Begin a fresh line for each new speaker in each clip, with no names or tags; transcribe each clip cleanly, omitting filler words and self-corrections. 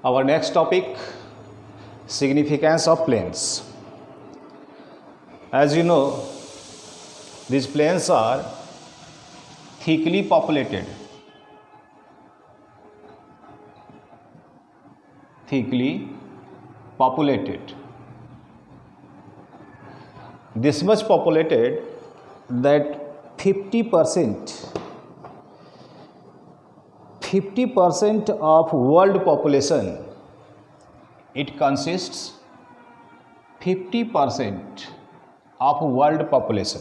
Our next topic, significance of plains. As you know, these plains are thickly populated. This much populated that 50% of world population, it consists 50% of world population.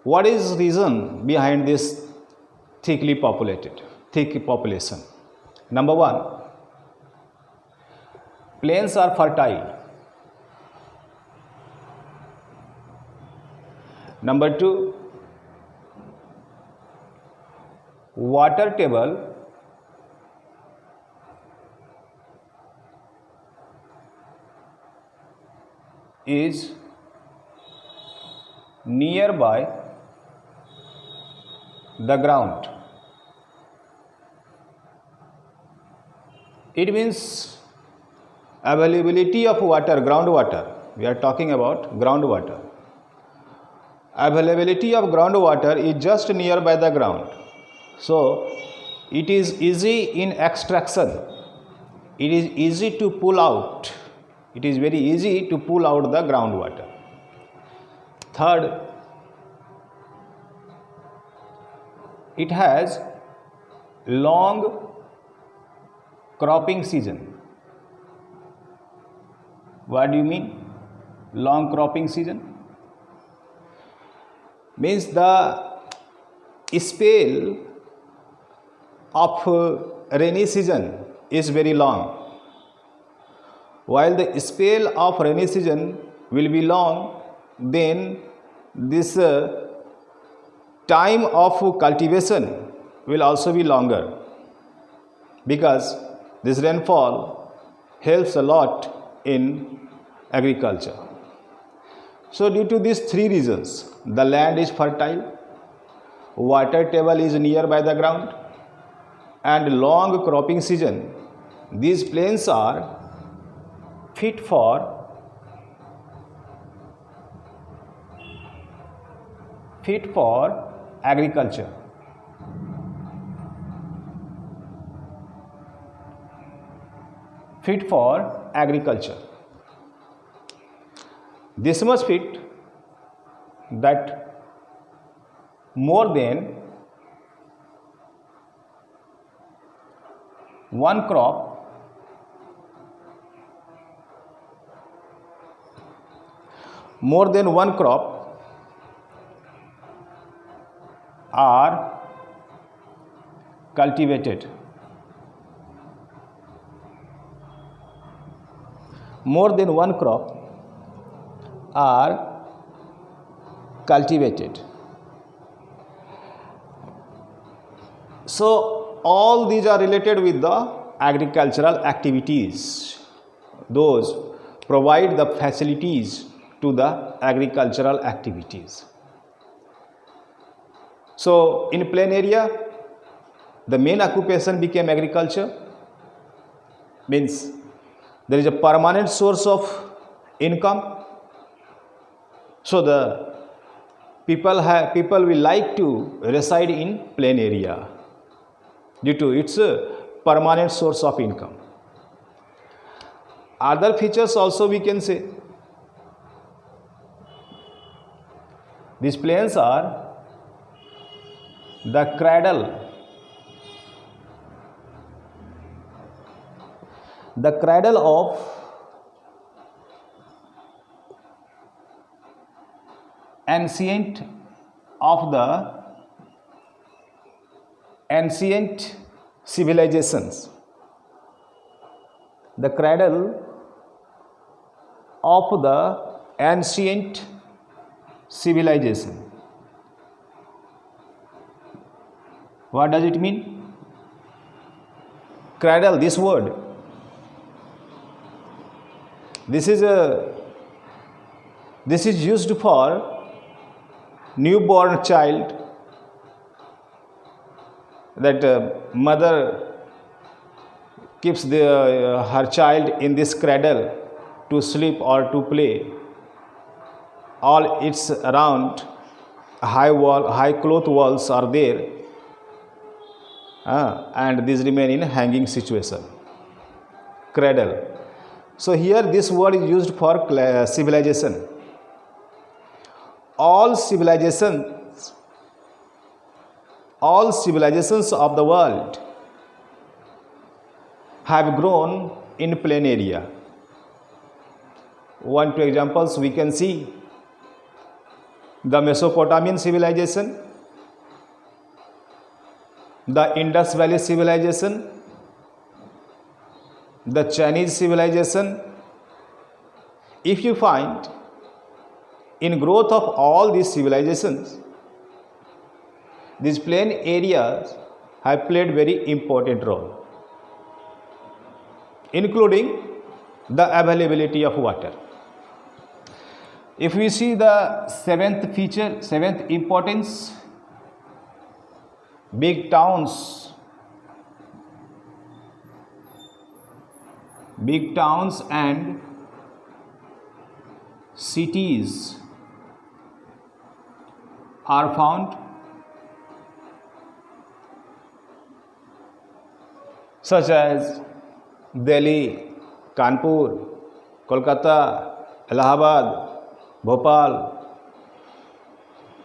What is reason behind this thick population? Number one, plains are fertile. Number two, water table is nearby the ground. It means availability of water, groundwater. We are talking about groundwater. Availability of groundwater is just nearby the ground. So, it is easy in extraction. It is easy to pull out. It is very easy to pull out the groundwater. Third, it has long cropping season. What do you mean? Long cropping season? Means the spell of rainy season is very long. While the spell of rainy season will be long, then this time of cultivation will also be longer, because this rainfall helps a lot in agriculture. So due to these three reasons, the land is fertile, water table is nearby the ground, and long cropping season, these plains are fit for agriculture. Fit for agriculture. This much fit that more than one crop are cultivated. More than one crop are cultivated. So all these are related with the agricultural activities. Those provide the facilities to the agricultural activities. So in plain area, the main occupation became agriculture. Means there is a permanent source of income. So the people will like to reside in plain area due to its permanent source of income. Other features also we can say. These plains are the cradle of ancient civilizations. The cradle of the ancient civilization. What does it mean? Cradle, this word, this is used for newborn child, that mother keeps her child in this cradle to sleep or to play. All its around high cloth walls are there, and these remain in hanging situation. Cradle. So here this word is used for civilization. All civilizations of the world have grown in plain area. One, two examples we can see: the Mesopotamian civilization, the Indus Valley civilization, the Chinese civilization. If you find in growth of all these civilizations, these plain areas have played very important role, including the availability of water. If we see the seventh feature, seventh importance, big towns and cities are found, such as Delhi, Kanpur, Kolkata, Allahabad, Bhopal.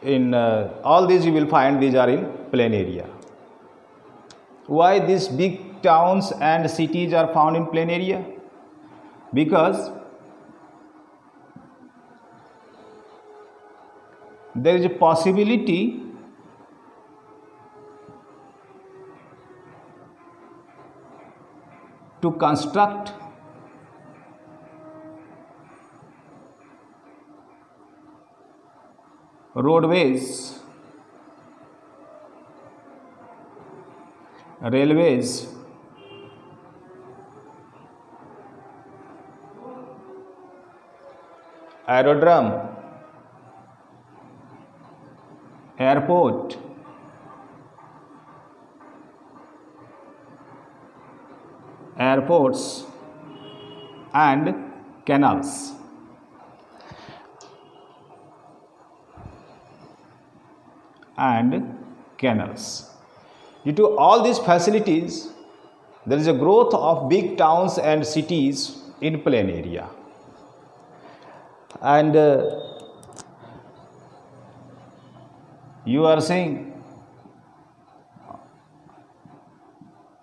In all these you will find these are in plain area. Why these big towns and cities are found in plain area? Because there is a possibility to construct roadways, railways, aerodrome, airport, airports and canals. Due to all these facilities, there is a growth of big towns and cities in plain area. And you are saying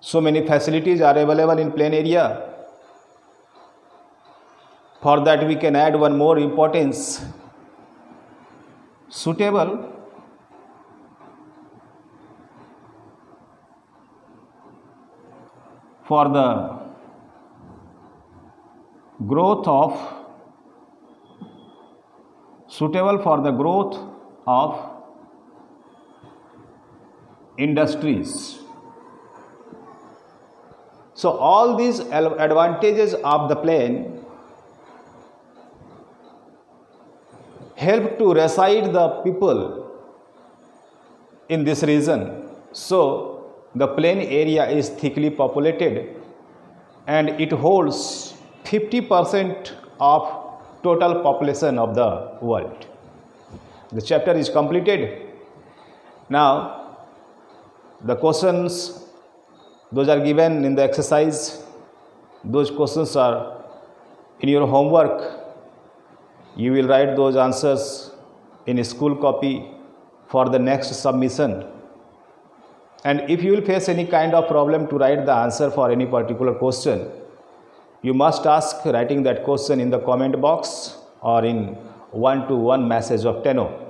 so many facilities are available in plain area. For that we can add one more importance: suitable for the growth of industries. So all these advantages of the plain help to reside the people in this region. So the plain area is thickly populated and it holds 50% of total population of the world. The chapter is completed. Now the questions, those are given in the exercise. Those questions are in your homework. You will write those answers in a school copy for the next submission. And if you will face any kind of problem to write the answer for any particular question, you must ask writing that question in the comment box or in one-to-one message of Tenno.